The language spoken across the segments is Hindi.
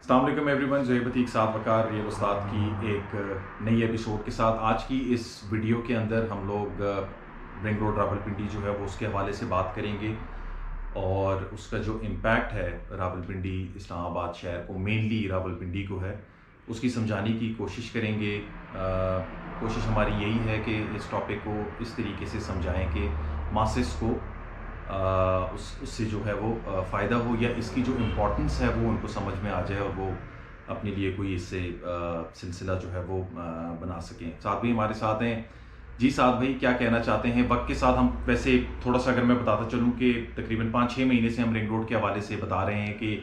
अस्सलाम वालेकुम एवरीवन, ज़ुहैब अतीक साथ वकार रियल उस्ताद की एक नई एपिसोड के साथ आज की इस वीडियो के अंदर हम लोग रिंग रोड रावलपिंडी जो है वो उसके हवाले से बात करेंगे और उसका जो इम्पैक्ट है रावलपिंडी इस्लामाबाद शहर को, मेनली रावलपिंडी को है, उसकी समझाने की कोशिश करेंगे। कोशिश हमारी यही है कि इस टॉपिक को इस तरीके से समझाएं कि मासेस को उससे जो है वो फ़ायदा हो या इसकी जो इम्पोर्टेंस है वो उनको समझ में आ जाए और वो अपने लिए कोई इससे सिलसिला जो है वो बना सकें। साथ भी हमारे साथ हैं जी साद भाई, क्या कहना चाहते हैं? वक्त के साथ हम वैसे थोड़ा सा अगर मैं बताता चलूँ कि तकरीबन 5-6 महीने से हम रिंग रोड के हवाले से बता रहे हैं कि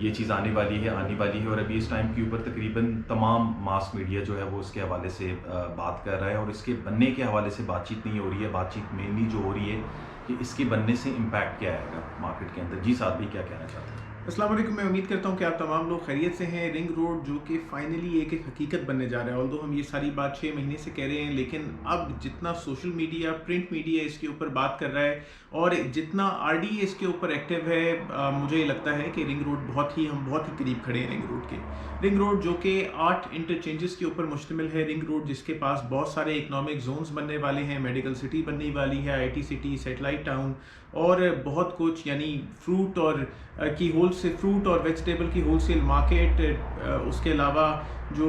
ये चीज़ आने वाली है और अभी इस टाइम के ऊपर तकरीबन तमाम मास मीडिया जो है वो इसके हवाले से बात कर रहा है और इसके बनने के हवाले से बातचीत नहीं हो रही है। बातचीत मेनली जो हो रही है कि इसके बनने से इम्पैक्ट क्या आएगा मार्केट के अंदर। जी साद भी क्या कहना चाहते हैं? अस्सलाम वालेकुम। मैं उम्मीद करता हूँ कि आप तमाम लोग खैरियत से हैं। रिंग रोड जो कि फाइनली एक हकीकत बनने जा रहा है। ऑल्दो हम ये सारी बात 6 महीने से कह रहे हैं, लेकिन अब जितना सोशल मीडिया, प्रिंट मीडिया इसके ऊपर बात कर रहा है और जितना आरडी इसके ऊपर एक्टिव है, मुझे लगता है कि रिंग रोड हम बहुत ही करीब खड़े हैं रिंग रोड के। रिंग रोड जो कि 8 इंटरचेंजेस के ऊपर मुश्तमिल है। रिंग रोड जिसके पास बहुत सारे इकनॉमिक जोन्स बनने वाले हैं, मेडिकल सिटी बनने वाली है, IT सिटी, सैटेलाइट टाउन और बहुत कुछ, यानी फ्रूट और फ्रूट और वेजिटेबल की होलसेल मार्केट। उसके अलावा जो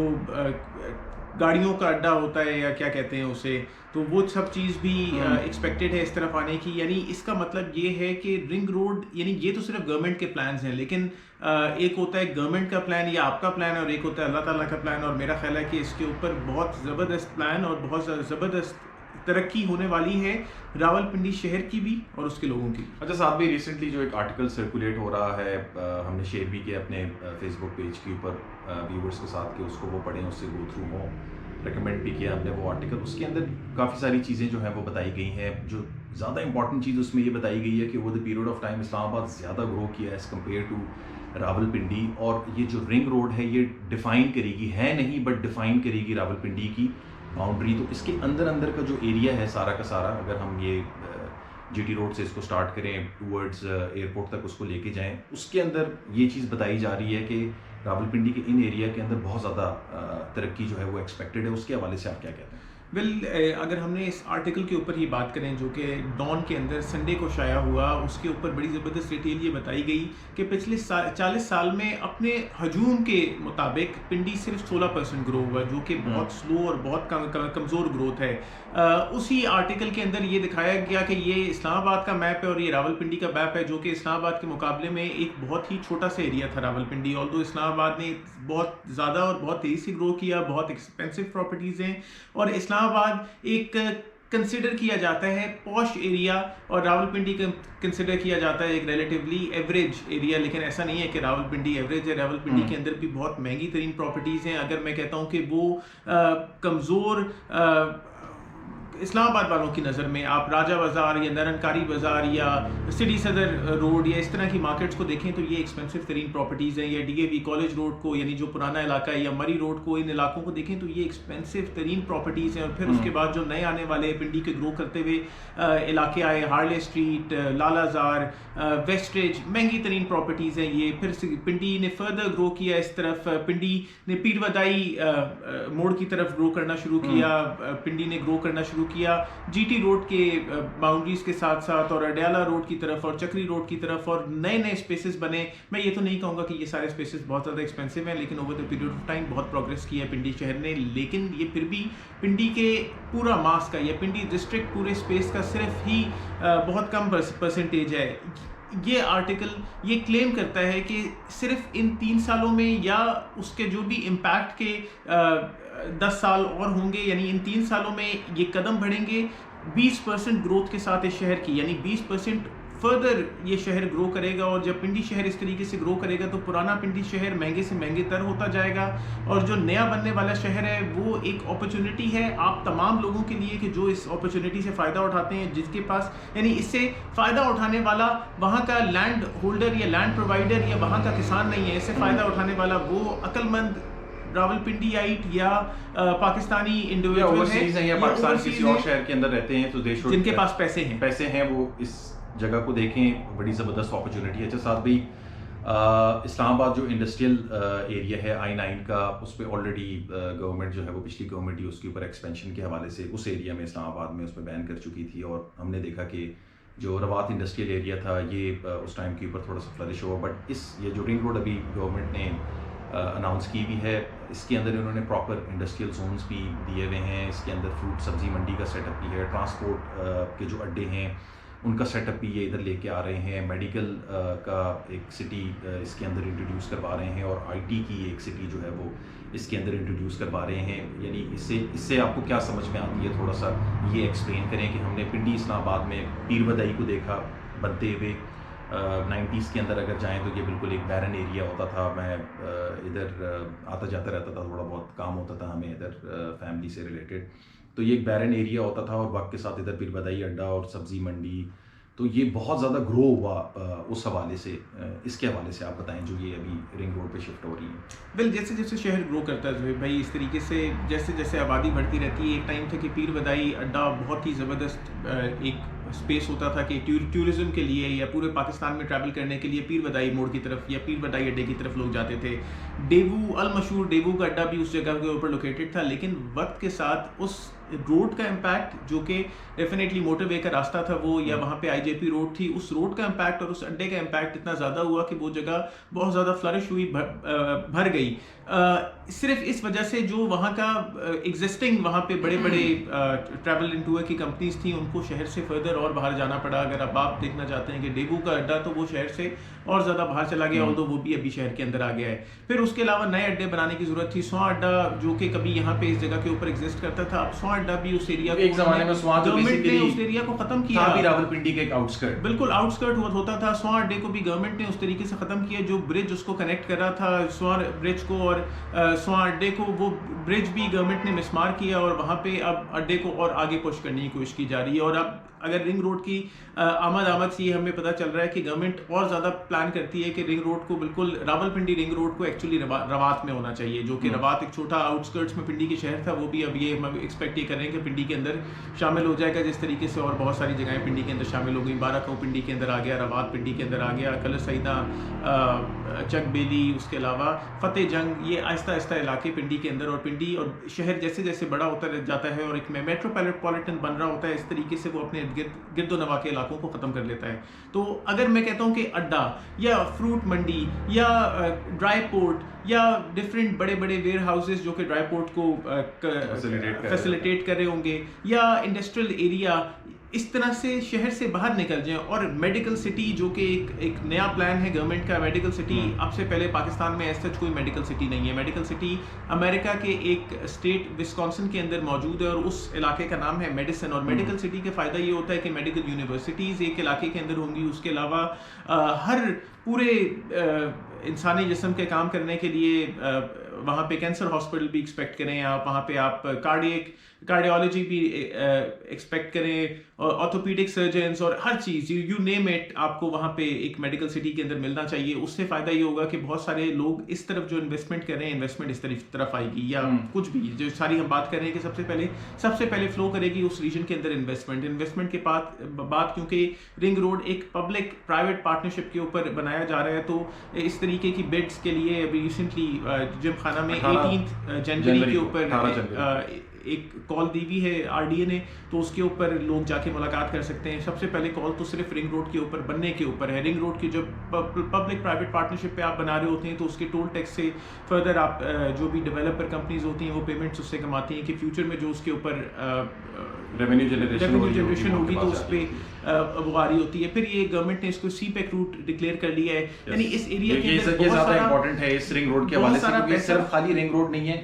गाड़ियों का अड्डा होता है या क्या कहते हैं उसे, तो वो सब चीज़ भी एक्सपेक्टेड है इस तरफ आने की। यानी इसका मतलब ये है कि रिंग रोड, यानी ये तो सिर्फ गवर्नमेंट के प्लान्स हैं, लेकिन एक होता है गवर्नमेंट का प्लान या आपका प्लान और एक होता है अल्लाह ताला का प्लान। और मेरा ख्याल है कि इसके ऊपर बहुत ज़बरदस्त प्लान और बहुत ज़बरदस्त तरक्की होने वाली है रावलपिंडी शहर की भी और उसके लोगों की। अच्छा साथ भी रिसेंटली जो एक आर्टिकल सर्कुलेट हो रहा है, हमने शेयर भी किया अपने फेसबुक पेज के ऊपर व्यूवर्स के साथ कि उसको वो पढ़ें, उससे गो थ्रू हो, रिकमेंड भी किया हमने वो आर्टिकल। उसके अंदर काफ़ी सारी चीज़ें जो हैं वो बताई गई हैं। जो ज़्यादा इंपॉर्टेंट चीज़ उसमें ये बताई गई है कि over the period of time Islamabad ज़्यादा ग्रो किया एज़ कम्पेयर टू रावलपिंडी। और ये जो रिंग रोड है ये डिफ़ाइन करेगी, है नहीं बट डिफ़ाइन करेगी रावलपिंडी की बाउंड्री। तो इसके अंदर अंदर का जो एरिया है सारा का सारा, अगर हम ये GT रोड से इसको स्टार्ट करें टूवर्ड्स एयरपोर्ट तक उसको लेके जाएं, उसके अंदर ये चीज़ बताई जा रही है कि रावलपिंडी के इन एरिया के अंदर बहुत ज़्यादा तरक्की जो है वो एक्सपेक्टेड है। उसके हवाले से आप क्या कहते हैं? अगर हमने इस आर्टिकल के ऊपर ही बात करें जो कि डॉन के अंदर संडे को शाया हुआ, उसके ऊपर बड़ी ज़बरदस्त डिटेल ये बताई गई कि पिछले 40 साल में अपने हजूम के मुताबिक पिंडी सिर्फ 16% ग्रो हुआ, जो कि बहुत स्लो और बहुत कमज़ोर ग्रोथ है। उसी आर्टिकल के अंदर ये दिखाया गया कि ये इस्लामाबाद का मैप है और ये रावलपिंडी का मैप है, जो कि इस्लामाबाद के मुकाबले में एक बहुत ही छोटा सा एरिया था रावलपिंडी। ऑल्दो इस्लामाबाद ने बहुत ज़्यादा और बहुत तेज़ी से ग्रो किया, बहुत एक्सपेंसिव प्रॉपर्टीज़ हैं और इस्लामाबाद एक कंसिडर किया जाता है पॉश एरिया और रावलपिंडी कंसिडर किया जाता है एक रिलेटिवली एवरेज एरिया। लेकिन ऐसा नहीं है कि रावलपिंडी एवरेज है। रावलपिंडी के अंदर भी बहुत महंगी तरीन प्रॉपर्टीज़ हैं। अगर मैं कहता हूँ कि वो कमज़ोर इस्लामाबाद वालों की नज़र में आप राजा बाज़ार या निरंकारी बाज़ार या सिटी सदर रोड या इस तरह की मार्केट्स को देखें तो ये एक्सपेंसिव तरीन प्रॉपर्टीज़ हैं। या DAV कॉलेज रोड को, यानी जो पुराना इलाका है, या मरी रोड को, इन इलाकों को देखें तो ये एक्सपेंसिव तरीन प्रॉपर्टीज़ हैं। और फिर उसके बाद जो नए आने वाले पिंडी के ग्रो करते हुए इलाके आए, हार्ले स्ट्रीट, लालाजार, वेस्टेज, महंगी तरीन प्रॉपर्टीज़ हैं ये। फिर पिंडी ने फर्दर ग्रो किया इस तरफ, पिंडी ने पीरवदाई मोड़ की तरफ ग्रो करना शुरू किया, पिंडी ने ग्रो करना शुरू किया GT रोड के बाउंड्रीज के साथ साथ और अडयाला रोड की तरफ और चक्री रोड की तरफ, और नए नए स्पेसेस बने। मैं ये तो नहीं कहूँगा कि ये सारे स्पेसेस बहुत ज़्यादा एक्सपेंसिव हैं, लेकिन over the period of time बहुत प्रोग्रेस किया है पिंडी शहर ने। लेकिन ये फिर भी पिंडी के पूरा मास का या पिंडी डिस्ट्रिक्ट पूरे स्पेस का सिर्फ ही बहुत कम परसेंटेज है। ये आर्टिकल ये क्लेम करता है कि सिर्फ इन 3 सालों में या उसके जो भी इम्पैक्ट के 10 साल और होंगे, यानी इन 3 सालों में ये कदम बढ़ेंगे 20% ग्रोथ के साथ इस शहर की, यानी 20% फर्दर ये शहर ग्रो करेगा। और जब पिंडी शहर इस तरीके से ग्रो करेगा तो पुराना पिंडी शहर महंगे से महंगे तर होता जाएगा और जो नया बनने वाला शहर है वो एक अपॉर्चुनिटी है आप तमाम लोगों के लिए कि जो इस अपॉर्चुनिटी से फ़ायदा उठाते हैं, जिसके पास, यानी इससे फ़ायदा उठाने वाला वहाँ का लैंड होल्डर या लैंड प्रोवाइडर या वहाँ का किसान नहीं है। इससे फ़ायदा उठाने वाला वो अक्लमंद रावलपिंडीआइट या पाकिस्तानी इंडिविजुअल है या पाकिस्तान किसी और शहर के अंदर रहते हैं, तो देश जिनके पास पैसे हैं वो इस जगह को देखें, बड़ी ज़बरदस्त अपॉर्चुनिटी है। अच्छा साथ भी इस्लामाबाद जो इंडस्ट्रियल एरिया है I9 का, उस पर ऑलरेडी गवर्नमेंट जो है वो पिछली गवर्नमेंट ही उसके ऊपर एक्सपेंशन के हवाले से उस एरिया में इस्लामाबाद में उसमें बैन कर चुकी थी। और हमने देखा कि जो रवात इंडस्ट्रियल एरिया था ये उस टाइम के ऊपर थोड़ा सा फ्लरिश हुआ। बट ये जो रिंग रोड अभी गवर्नमेंट ने अनाउंस की हुई है, इसके अंदर इन्होंने प्रॉपर इंडस्ट्रियल जोन्स भी दिए हुए हैं। इसके अंदर फ्रूट सब्ज़ी मंडी का सेटअप भी है, ट्रांसपोर्ट के जो अड्डे हैं उनका सेटअप भी ये इधर लेके आ रहे हैं, मेडिकल का एक सिटी इसके अंदर इंट्रोड्यूस करवा रहे हैं, और IT की एक सिटी जो है वो इसके अंदर इंट्रोड्यूस करवा रहे हैं। यानी इससे आपको क्या समझ में आती है, थोड़ा सा ये एक्सप्लेन करें कि हमने पिंडी इस्लामाबाद में पीर बदाई को देखा बनते हुए। 90s के अंदर अगर जाएं तो ये बिल्कुल एक बैरन एरिया होता था। मैं इधर आता जाता रहता था, थोड़ा बहुत काम होता था हमें इधर फैमिली से रिलेटेड, तो ये एक बैरन एरिया होता था। और वक्त के साथ इधर पीर बदाई अड्डा और सब्ज़ी मंडी, तो ये बहुत ज़्यादा ग्रो हुआ उस हवाले से। इसके हवाले से आप बताएं जो ये अभी रिंग रोड पे शिफ्ट हो रही है। बिल जैसे जैसे शहर ग्रो करता है भाई, इस तरीके से जैसे जैसे आबादी बढ़ती रहती है। एक टाइम था कि पीर बदाई अड्डा बहुत ही ज़बरदस्त एक स्पेस होता था कि टूरिज़्म के लिए या पूरे पाकिस्तान में ट्रैवल करने के लिए पीर बदाई मोड़ की तरफ या पीर बदाई अड्डे की तरफ लोग जाते थे। डेवू अल मशहूर डेवू का अड्डा भी उस जगह के ऊपर लोकेटेड था, लेकिन वक्त के साथ उस रोड का इम्पैक्ट जो कि डेफिनेटली मोटरवे का रास्ता था वो, या वहाँ पे IJP रोड थी, उस रोड का इम्पैक्ट और उस अड्डे का इम्पैक्ट इतना ज़्यादा हुआ कि वो जगह बहुत ज़्यादा फ्लरिश हुई, भर गई। सिर्फ इस वजह से जो वहाँ का एग्जिस्टिंग वहाँ पे बड़े बड़े ट्रैवल इन टूर की कंपनीज थी, उनको शहर से फर्दर और बाहर जाना पड़ा। अगर अब आप देखना चाहते हैं कि डेबू का अड्डा, तो वो शहर से और ज़्यादा बाहर चला गया, और वो भी अभी शहर के अंदर आ गया है। फिर उसके अलावा नए अड्डे बनाने की ज़रूरत थी। स्वां अड्डा जो कि कभी यहाँ पे इस जगह के ऊपर एग्जिस्ट करता था, अब स्वां अड्डा भी उस एरिया एक ज़माने में स्वां तो गवर्नमेंट ने उस एरिया को ख़त्म किया, रावलपिंडी के एक आउटस्कर्ट, बिल्कुल आउटस्कर्ट होता था। स्वां अड्डे को भी गवर्नमेंट ने उस तरीके से ख़त्म किया। जो ब्रिज उसको कनेक्ट कर रहा था स्वां ब्रिज को और स्वां अड्डे को, वो ब्रिज भी गवर्नमेंट ने मिसमार किया, और वहाँ पे अब अड्डे को और आगे पुश करने की कोशिश की जा रही है। और अब अगर रिंग रोड की आमद से ये हमें पता चल रहा है कि गवर्नमेंट और ज़्यादा प्लान करती है कि रिंग रोड को बिल्कुल रावलपिंडी रिंग रोड को एक्चुअली रवात में होना चाहिए, जो कि रवात एक छोटा आउटस्कर्ट्स में पिंडी के शहर था, वो भी अब ये हम एक्सपेक्ट ये कर रहे हैं कि पिंडी के अंदर शामिल हो जाएगा, जिस तरीके से और बहुत सारी जगहें पिंडी के अंदर शामिल हो गई। बाराकाऊ पिंडी के अंदर आ गया, रवात पिंडी के अंदर आ गया, कलर सईदा, चक बेली, उसके अलावा फतेह जंग, ये आहिस्ता आहिस्ता इलाके पिंडी के अंदर, और पिंडी और शहर जैसे जैसे बड़ा होता जाता है और एक मेट्रोपॉलिटन बन रहा होता है, इस तरीके से वो अपने गिरदो नवा के इलाकों को ख़त्म कर लेता है। तो अगर मैं कहता हूँ कि अड्डा या फ्रूट मंडी या ड्राई पोर्ट या डिफरेंट बड़े बड़े वेयर हाउसेज जो कि ड्राई पोर्ट को फैसिलिटेट कर रहे होंगे, या इंडस्ट्रियल एरिया, इस तरह से शहर से बाहर निकल जाएं। और मेडिकल सिटी जो कि एक नया प्लान है गवर्नमेंट का, मेडिकल सिटी अब से पहले पाकिस्तान में ऐसा कोई मेडिकल सिटी नहीं है। मेडिकल सिटी अमेरिका के एक स्टेट विस्कॉन्सिन के अंदर मौजूद है, और उस इलाके का नाम है मेडिसन। और मेडिकल सिटी का फ़ायदा ये होता है कि मेडिकल यूनिवर्सिटीज़ एक इलाके के अंदर होंगी, उसके अलावा हर पूरे इंसानी जिस्म के काम करने के लिए वहाँ पे कैंसर हॉस्पिटल भी एक्सपेक्ट करें आप, वहाँ पे आप कार्डियोलॉजी भी एक्सपेक्ट करें, ऑर्थोपीडिक सर्जन्स और हर चीज़ यू नेम इट, आपको वहाँ पे एक मेडिकल सिटी के अंदर मिलना चाहिए। उससे फ़ायदा ये होगा कि बहुत सारे लोग इस तरफ जो इन्वेस्टमेंट कर रहे हैं, इन्वेस्टमेंट इस तरफ आएगी, या कुछ भी जो सारी हम बात कर रहे हैं कि सबसे पहले फ्लो करेगी उस रीजन के अंदर इन्वेस्टमेंट के बात क्योंकि रिंग रोड एक पब्लिक प्राइवेट पार्टनरशिप के ऊपर बनाया जा रहा है, तो इस तरीके की बिड्स के लिए अभी रिसेंटली जिम खाना में 18 जनवरी के ऊपर एक कॉल दी हुई है RDA ने, तो उसके ऊपर लोग जाके मुलाकात कर सकते हैं। सबसे पहले कॉल तो सिर्फ रिंग रोड के ऊपर बनने के ऊपर है। रिंग रोड की जो पब्लिक प्राइवेट पार्टनरशिप पे आप बना रहे होते हैं, तो उसके टोल टैक्स से फर्दर आप जो भी डेवलपर कंपनीज होती हैं वो पेमेंट्स उससे कमाती हैं कि फ्यूचर में जो उसके ऊपर रेवेन्यू जनरेशन होगी तो उस पर वो आ रही होती है। फिर ये गवर्नमेंट ने इसको CPEC रूट डिक्लेयर कर लिया है, यानी इस एरिया के अंदर बहुत सारा इंपॉर्टेंट है इस रिंग रोड के हवाले से, क्योंकि सिर्फ खाली रिंग रोड नहीं है,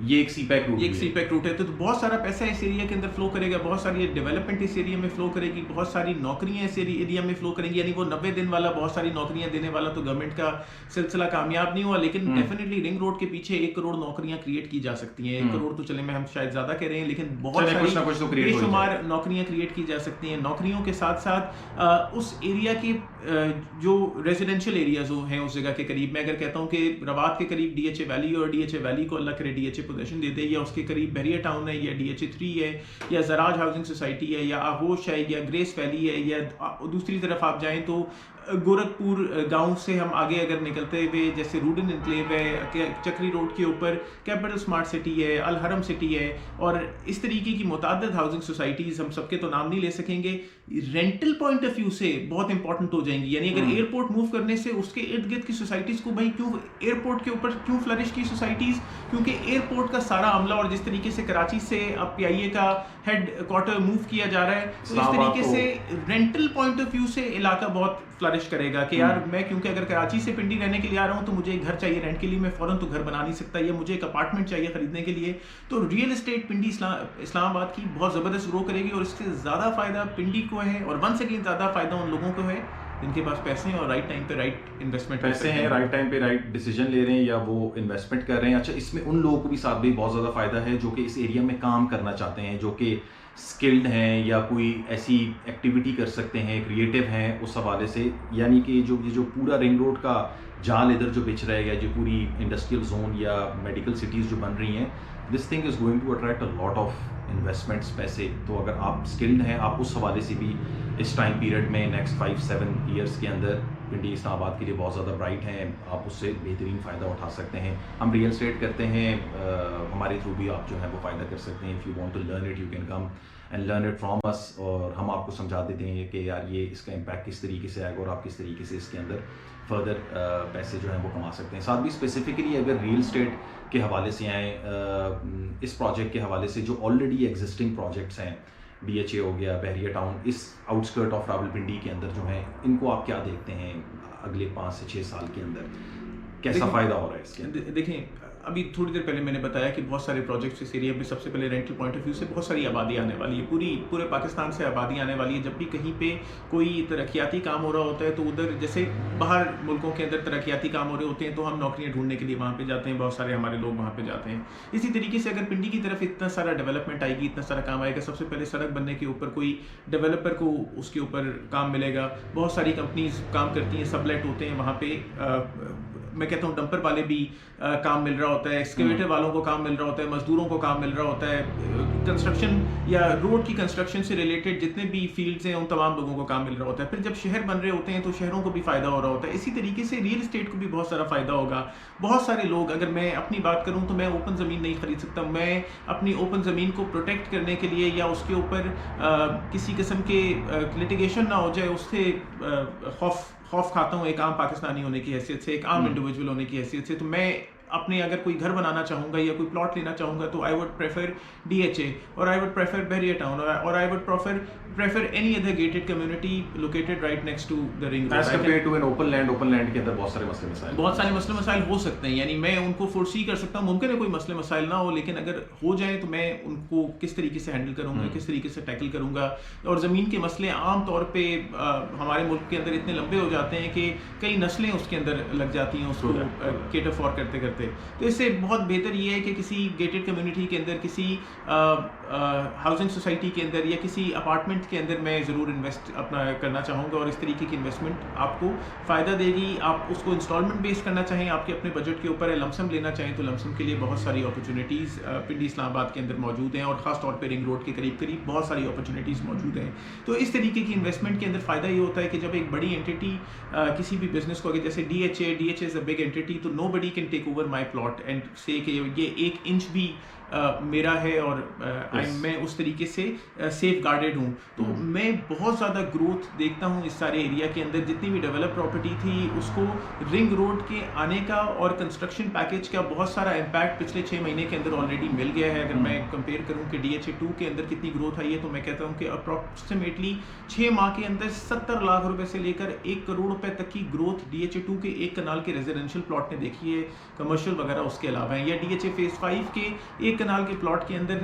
ये एक CPEC रूट है। तो बहुत सारा पैसा इस एरिया के अंदर फ्लो करेगा, बहुत सारी डेवलपमेंट इस एरिया में फ्लो करेगी, बहुत सारी नौकरियां इस एरिया में फ्लो करेंगी। यानी वो 90 दिन वाला बहुत सारी नौकरियां देने वाला तो गवर्नमेंट का सिलसिला कामयाब नहीं हुआ, लेकिन डेफिनेटली रिंग रोड के पीछे 1 करोड़ नौकरियां क्रिएट की जा सकती हैं। 1 करोड़ तो चले में हम शायद ज्यादा कह रहे हैं, लेकिन बहुत सारी बेशुमार नौकरियां क्रिएट की जा सकती हैं। नौकरियों के साथ साथ उस एरिया के जो रेजिडेंशियल एरियाज हैं उस जगह के करीब, मैं अगर कहता हूँ कि रवात के करीब DHA वैली, और DHA वैली को अल्लाह करे DHA पोजीशन दे दे, या उसके करीब बहरिया टाउन है, या DHA 3 है, या जराज हाउसिंग सोसाइटी है, या आगोश है, या ग्रेस वैली है, या दूसरी तरफ आप जाएं तो गोरखपुर गांव से हम आगे अगर निकलते हुए जैसे रूडन इनक्लेव है, चक्री रोड के ऊपर कैपिटल स्मार्ट सिटी है, अल हरम सिटी है, और इस तरीके की मुतअद्दिद हाउसिंग सोसाइटीज़, हम सबके तो नाम नहीं ले सकेंगे, रेंटल पॉइंट ऑफ व्यू से बहुत इंपॉर्टेंट हो जाएंगी। यानी अगर एयरपोर्ट मूव करने से उसके इर्द गिर्द की सोसाइटीज़ को, भाई क्यों एयरपोर्ट के ऊपर क्यों फ्लरिश की सोसाइटीज़, क्योंकि एयरपोर्ट का सारा अमला, और जिस तरीके से कराची से अब PIA का हेड क्वार्टर मूव किया जा रहा है, तो इस तरीके से रेंटल पॉइंट ऑफ व्यू से इलाका बहुत फ्लरिश करेगा कि यार मैं क्योंकि अगर कराची से पिंडी रहने के लिए आ रहा हूँ तो मुझे एक घर चाहिए रेंट के लिए, मैं फ़ौरन तो घर बना नहीं सकता, या मुझे एक अपार्टमेंट चाहिए खरीदने के लिए। तो रियल एस्टेट पिंडी इस्लामाबाद की बहुत ज़बरदस्त ग्रो करेगी, और इससे ज़्यादा फ़ायदा पिंडी को है, और वंस अगेन ज़्यादा फ़ायदा उन लोगों को है जिनके पास पैसे हैं और राइट टाइम पे राइट इन्वेस्टमेंट पैसे हैं, राइट टाइम पे राइट डिसीजन ले रहे हैं, या वो इन्वेस्टमेंट कर रहे हैं। अच्छा, इसमें उन लोगों को भी साथ भी बहुत ज़्यादा फ़ायदा है जो कि इस एरिया में काम करना चाहते हैं, जो कि स्किल्ड हैं या कोई ऐसी एक्टिविटी कर सकते हैं, क्रिएटिव हैं उस हवाले से। यानी कि जो पूरा रिंग रोड का जाल इधर जो बिछ रहा है, या जो पूरी इंडस्ट्रियल जोन या मेडिकल सिटीज़ जो बन रही हैं, this thing is going to attract a lot of investments, पैसे। तो अगर आप स्किल्ड हैं, आप उस हवाले से भी इस टाइम पीरियड में नेक्स्ट 5-7 ईयर्स के अंदर पिंडी इस्लामाबाद के लिए बहुत ज़्यादा ब्राइट हैं, आप उससे बेहतरीन फ़ायदा उठा सकते हैं। हम रियल एस्टेट करते हैं, हमारे थ्रू भी आप जो है वो फ़ायदा कर सकते हैं। If you want to learn it, you can come and learn it from us, और हम आपको समझा देते हैं कि यार ये इसका इम्पैक्ट किस तरीके से आएगा और आप किस तरीके से इसके अंदर फर्दर पैसे जो हैं वो कमा सकते हैं। साथ भी स्पेसिफिकली अगर रियल एस्टेट के हवाले से आएँ, इस प्रोजेक्ट के हवाले से जो ऑलरेडी एग्जिस्टिंग प्रोजेक्ट्स हैं, DHA हो गया, बहरिया टाउन, इस आउटस्कर्ट ऑफ रावलपिंडी के अंदर जो हैं, इनको आप क्या देखते हैं अगले 5 से 6 साल के अंदर, कैसा फ़ायदा हो रहा है इसके अंदर? देखें, अभी थोड़ी देर पहले मैंने बताया कि बहुत सारे प्रोजेक्ट्स इस एरिया में, सबसे पहले रेंटल पॉइंट ऑफ व्यू से बहुत सारी आबादी आने वाली है, पूरे पाकिस्तान से आबादी आने वाली है। जब भी कहीं पे कोई तरक्याती काम हो रहा होता है तो उधर, जैसे बाहर मुल्कों के अंदर तरक्याती काम हो रहे होते हैं तो हम नौकरियां ढूंढने के लिए वहाँ पे जाते हैं, बहुत सारे हमारे लोग वहाँ पे जाते हैं। इसी तरीके से अगर पिंडी की तरफ इतना सारा डेवलपमेंट आएगी, इतना सारा काम आएगा, सबसे पहले सड़क बनने के ऊपर कोई डेवलपर को उसके ऊपर काम मिलेगा। बहुत सारी कंपनीज काम करती हैं, सबलेट होते हैं वहाँ पे, मैं कहता हूँ डंपर वाले भी काम मिल रहा होता है, एक्सकेवेटर वालों को काम मिल रहा होता है, मजदूरों को काम मिल रहा होता है, कंस्ट्रक्शन या रोड की कंस्ट्रक्शन से रिलेटेड जितने भी फील्ड्स हैं उन तमाम लोगों को काम मिल रहा होता है। फिर जब शहर बन रहे होते हैं तो शहरों को भी फ़ायदा हो रहा होता है। इसी तरीके से रियल एस्टेट को भी बहुत सारा फ़ायदा होगा। बहुत सारे लोग, अगर मैं अपनी बात करूँ तो मैं ओपन ज़मीन नहीं खरीद सकता, मैं अपनी ओपन ज़मीन को प्रोटेक्ट करने के लिए या उसके ऊपर किसी किस्म के लिटिगेशन ना हो जाए उससे खौफ खाता हूँ, एक आम पाकिस्तानी होने की हैसियत से, एक आम इंडिविजुअल होने की हैसियत से। तो मैं अपने अगर कोई घर बनाना चाहूँगा या कोई प्लॉट लेना चाहूँगा तो आई वुड प्रेफर DHA, और I would prefer Bahria town, और I would prefer any other gated community located right next to the ring road. As compare to an open land के अंदर बहुत सारे मसले मसाइल हो सकते हैं, यानी मैं उनको फोरसी कर सकता हूँ। मुमकिन है कोई मसले मसाइल ना हो, लेकिन अगर हो जाए तो मैं उनको किस तरीके से हैंडल करूँगा, किस तरीके से टैकल करूँगा। और ज़मीन के मसले आम तौर पर हमारे मुल्क के अंदर इतने लंबे हो जाते हैं कि कई नस्लें उसके अंदर लग जाती हैं उसको केटर फॉर करते करते। तो इससे बहुत बेहतर ये है कि किसी गेटेड कम्युनिटी के अंदर, किसी हाउसिंग सोसाइटी के अंदर या किसी अपार्टमेंट के अंदर मैं ज़रूर इन्वेस्ट अपना करना चाहूँगा, और इस तरीके की इन्वेस्टमेंट आपको फ़ायदा देगी। आप उसको इंस्टॉलमेंट बेस करना चाहें, आपके अपने बजट के ऊपर है, लमसम लेना चाहें तो लमसम के लिए बहुत सारी अपॉर्चुनिटीज़ पिंडी इस्लामाबाद के अंदर मौजूद हैं, और ख़ास तौर पर रिंग रोड के करीब करीब बहुत सारी अपॉर्चुनिटीज़ मौजूद हैं। तो इस तरीके की इन्वेस्टमेंट के अंदर फ़ायदा ये होता है कि जब एक बड़ी एंटिटी किसी भी बिजनेस को, जैसे DHA is a big entity, तो nobody can take over my plot and से कि ये 1 इंच भी मेरा है, और मैं उस तरीके से सेफ गार्डेड हूँ। तो मैं बहुत ज़्यादा ग्रोथ देखता हूँ इस सारे एरिया के अंदर। जितनी भी डेवलप प्रॉपर्टी थी उसको रिंग रोड के आने का और कंस्ट्रक्शन पैकेज का बहुत सारा इम्पैक्ट पिछले 6 महीने के अंदर ऑलरेडी मिल गया है। अगर मैं कंपेयर करूँ कि DHA2 के अंदर कितनी ग्रोथ आई है, तो मैं कहता हूँ कि अप्रॉक्सीमेटली 6 माह के अंदर 70 लाख रुपए से लेकर 1 करोड़ रुपए तक की ग्रोथ DHA2 के 1 कनाल के रेजिडेंशियल प्लॉट ने देखी है, कमर्शियल वगैरह उसके अलावा है। या DHA फेज़ 5 के 1 कनाल के प्लॉट के अंदर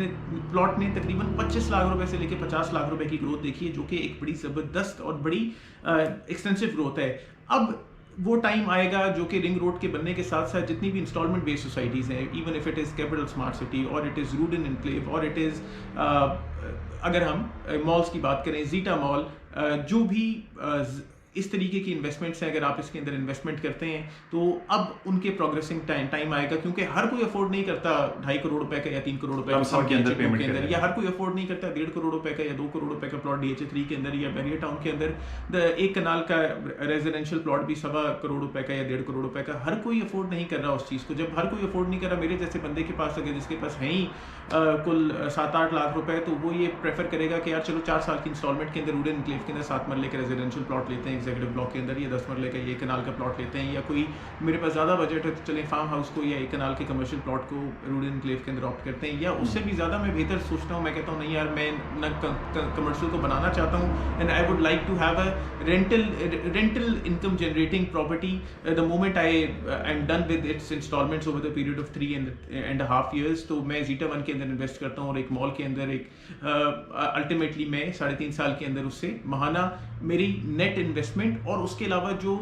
प्लॉट ने तकरीबन 25 लाख रुपए से लेकर 50 लाख रुपए की ग्रोथ देखी है, जो कि एक बड़ी ज़बरदस्त और बड़ी एक्सटेंसिव ग्रोथ है। अब वो टाइम आएगा जो कि रिंग रोड के बनने के साथ साथ जितनी भी इंस्टॉलमेंट बेस्ड सोसाइटीज़ हैं, even if it is capital smart city और इट इज़ रूडन एनक्लेव और इट इज़, अगर हम मॉल्स की बात करें, जीटा मॉल, जो भी इस तरीके की इन्वेस्टमेंट्स हैं, अगर आप इसके अंदर इन्वेस्टमेंट करते हैं तो अब उनके प्रोग्रेसिंग टाइम आएगा, क्योंकि हर कोई अफोर्ड नहीं करता 2.5 करोड़ रुपए का या 3 करोड़ रुपए के अंदर पेमेंट के अंदर, या हर कोई अफोर्ड नहीं करता 1.5 करोड़ रुपए का या 2 करोड़ रुपए का प्लॉट DHA3 के अंदर या बैरियर टाउन के अंदर। एक कनाल का रेजिडेंशियल प्लॉट भी 1.25 करोड़ रुपए का या 1.5 करोड़ रुपए का, हर कोई अफोर्ड नहीं कर रहा उस चीज़ को। जब हर कोई अफोर्ड नहीं कर रहा, मेरे जैसे बंदे के पास अगर जिसके पास है ही कुल 7-8 लाख रुपए, तो वो ये प्रेफर करेगा कि यार चलो 4 साल की इंस्टॉलमेंट के अंदर वुडन एनक्लेव के अंदर 7 मरले का रेजिडेंशियल प्लॉट लेते हैं एग्जीक्यूटिव ब्लॉक के अंदर, या 10 मरले का ये कनाल का प्लॉट लेते हैं, या कोई मेरे पास ज़्यादा बजट है तो चलें फार्म हाउस को या एक कनाल के कमर्शियल प्लॉट को वुडन एनक्लेव के अंदर ऑप्ट करते हैं। या उससे भी ज़्यादा मैं बेहतर सोचता हूँ, मैं कहता हूँ नहीं यार मैं न कमर्शियल को बनाना चाहता हूँ, and I would like to have a rental income generating property the moment I am done with its installments over the period of 3.5 years। तो मैं Zeta 1 के अंदर इन्वेस्ट करता हूँ और एक मॉल के अंदर एक अल्टीमेटली मैं 3.5 साल के अंदर उससे महाना मेरी नेट इन्वेस्टमेंट, और उसके अलावा जो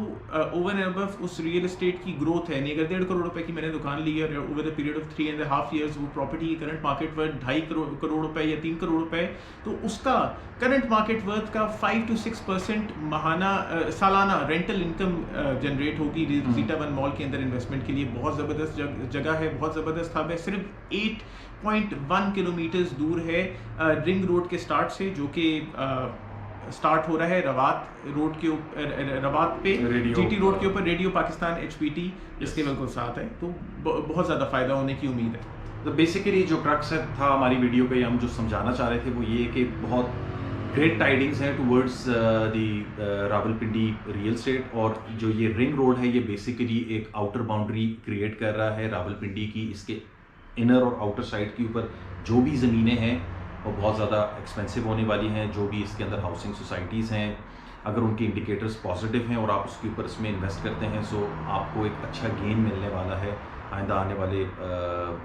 ओवर एंड अबव उस रियल एस्टेट की ग्रोथ है, नहीं अगर 1.5 करोड़ रुपए की मैंने दुकान ली है और over the period of 3.5 years वो प्रॉपर्टी की करंट मार्केट वर्थ 2.5 करोड़ रुपए या 3 करोड़ रुपए, तो उसका करंट मार्केट वर्थ का 5 to 6% महाना सालाना रेंटल इनकम जनरेट होगी Zeta 1 मॉल के अंदर इन्वेस्टमेंट के लिए। बहुत ज़बरदस्त जगह है, बहुत ज़बरदस्त हब है, सिर्फ 8.1 किलोमीटर्स दूर है रिंग रोड के स्टार्ट से, जो कि स्टार्ट हो रहा है रवात रोड के ऊपर, रवात पे GT रोड के ऊपर रेडियो पाकिस्तान HPT इसके बिल्कुल साथ है, तो बहुत ज़्यादा फ़ायदा होने की उम्मीद है। तो बेसिकली जो क्रक्स था हमारी वीडियो पे, हम जो समझाना चाह रहे थे वो ये कि बहुत ग्रेट टाइडिंग्स हैं towards the Rawalpindi real estate, और जो ये रिंग रोड है ये बेसिकली एक आउटर बाउंड्री क्रिएट कर रहा है रावलपिंडी की। इसके इनर और आउटर साइड के ऊपर जो भी ज़मीनें हैं वो बहुत ज़्यादा एक्सपेंसिव होने वाली हैं, जो भी इसके अंदर हाउसिंग सोसाइटीज़ हैं, अगर उनके इंडिकेटर्स पॉजिटिव हैं और आप उसके ऊपर इसमें इन्वेस्ट करते हैं सो आपको एक अच्छा गेन मिलने वाला है आइंदा आने वाले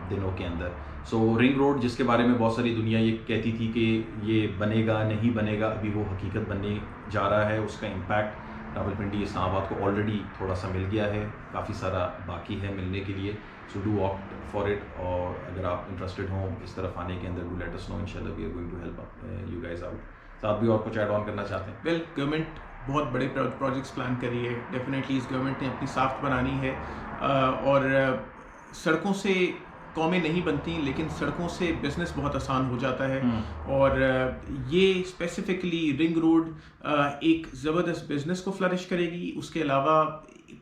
दिनों के अंदर। सो रिंग रोड जिसके बारे में बहुत सारी दुनिया ये कहती थी कि ये बनेगा नहीं बनेगा, अभी वो हकीकत बनने जा रहा है। उसका इम्पैक्ट रावलपिंडी इस्लामाबाद को ऑलरेडी थोड़ा सा मिल गया है, काफ़ी सारा बाकी है मिलने के लिए। So do opt for it, और अगर आप इंटरेस्टेड हों इस तरफ आने के अंदर, डू लेट अस नो, इंशाल्लाह we are going to help you guys out. साथ भी और कुछ ऐड ऑन करना चाहते हैं? वेल, गवर्नमेंट बहुत बड़े प्रोजेक्ट्स प्लान कर रही है, डेफिनेटली इस गवर्नमेंट ने अपनी साफ्ट बनानी है, और सड़कों से कौमें नहीं बनती, लेकिन सड़कों से बिज़नेस बहुत आसान हो जाता है। और ये स्पेसिफिकली रिंग रोड एक ज़बरदस्त बिज़नेस को फ्लरिश करेगी, उसके अलावा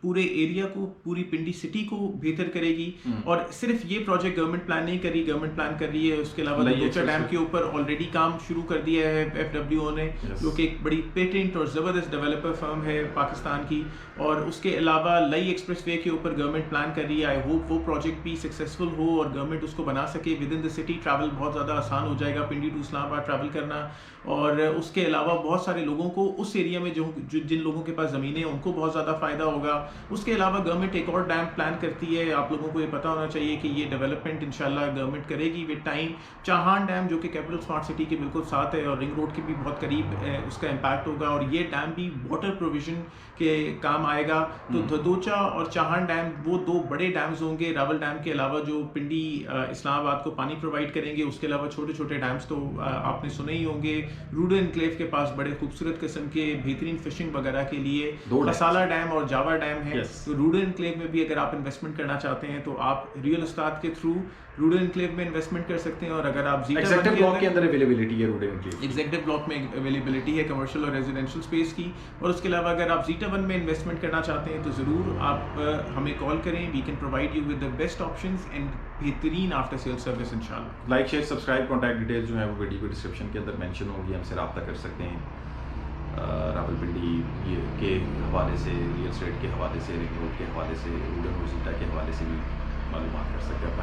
पूरे एरिया को, पूरी पिंडी सिटी को बेहतर करेगी। और सिर्फ ये प्रोजेक्ट गवर्नमेंट प्लान नहीं कर रही, गवर्नमेंट प्लान कर रही है उसके अलावा दोचा डैम के ऊपर ऑलरेडी काम शुरू कर दिया है FWO ने, जो कि एक बड़ी पेटेंट और ज़बरदस्त डेवलपर फर्म है पाकिस्तान की। और उसके अलावा लई एक्सप्रेसवे के ऊपर गवर्नमेंट प्लान कर रही है। आई होप वो प्रोजेक्ट भी सक्सेसफुल हो और गवर्नमेंट उसको बना सके। With in the city travel बहुत ज़्यादा आसान हो जाएगा, पिंडी टू इस्लामाबाद ट्रैवल करना। और उसके अलावा बहुत सारे लोगों को उस एरिया में जो जिन लोगों के पास ज़मीनें हैं उनको बहुत ज़्यादा फ़ायदा होगा। उसके अलावा गवर्नमेंट एक और डैम प्लान करती है, आप लोगों को ये पता होना चाहिए कि ये डेवलपमेंट इंशाल्लाह गवर्नमेंट करेगी विद टाइम। चाहान डैम जो कि कैपिटल स्मार्ट सिटी के बिल्कुल साथ है और रिंग रोड के भी बहुत करीब उसका इम्पैक्ट होगा, और ये डैम भी वाटर प्रोविजन के काम आएगा। तो धदोचा और चाहान डैम वो दो बड़े डैम्स होंगे रावल डैम के अलावा, जो पिंडी इस्लामाबाद को पानी प्रोवाइड करेंगे। उसके अलावा छोटे छोटे डैम्स तो आपने सुने ही होंगे। रूडन एनक्लेव के पास बड़े खूबसूरत किस्म के बेहतरीन फिशिंग वगैरह के लिए खसाला डैम और जावा डैम है। तो रूडन एनक्लेव में भी अगर आप इन्वेस्टमेंट करना चाहते हैं तो आप रियल एस्टेट के थ्रू रूडन एनक्लेव में इन्वेस्टमेंट कर सकते हैं। और अगर आप एग्जीक्यूटिव ब्लॉक के अंदर अवेलेबिलिटी है, रूडन एनक्लेव एग्जीक्यूटिव ब्लॉक में अवेलेबिलिटी है कमर्शियल और रेजिडेंशियल स्पेस की। और उसके अलावा अगर आप Zeta 1 में इन्वेस्टमेंट करना चाहते हैं तो ज़रूर आप हमें कॉल करें। We can provide you with the best options and बेहतरीन आफ्टर सेल सर्विस इंशाल्लाह। Like share subscribe, contact details जो है वो वीडियो के डिस्क्रिप्शन के अंदर मेंशन होगी, हमसे रब्ता कर सकते हैं। रावलपिंडी के हवाले से, रियल एस्टेट के हवाले से, रिंग रोड के हवाले से, रूडन और Zeta के हवाले से भी मालूमात कर सकते हैं।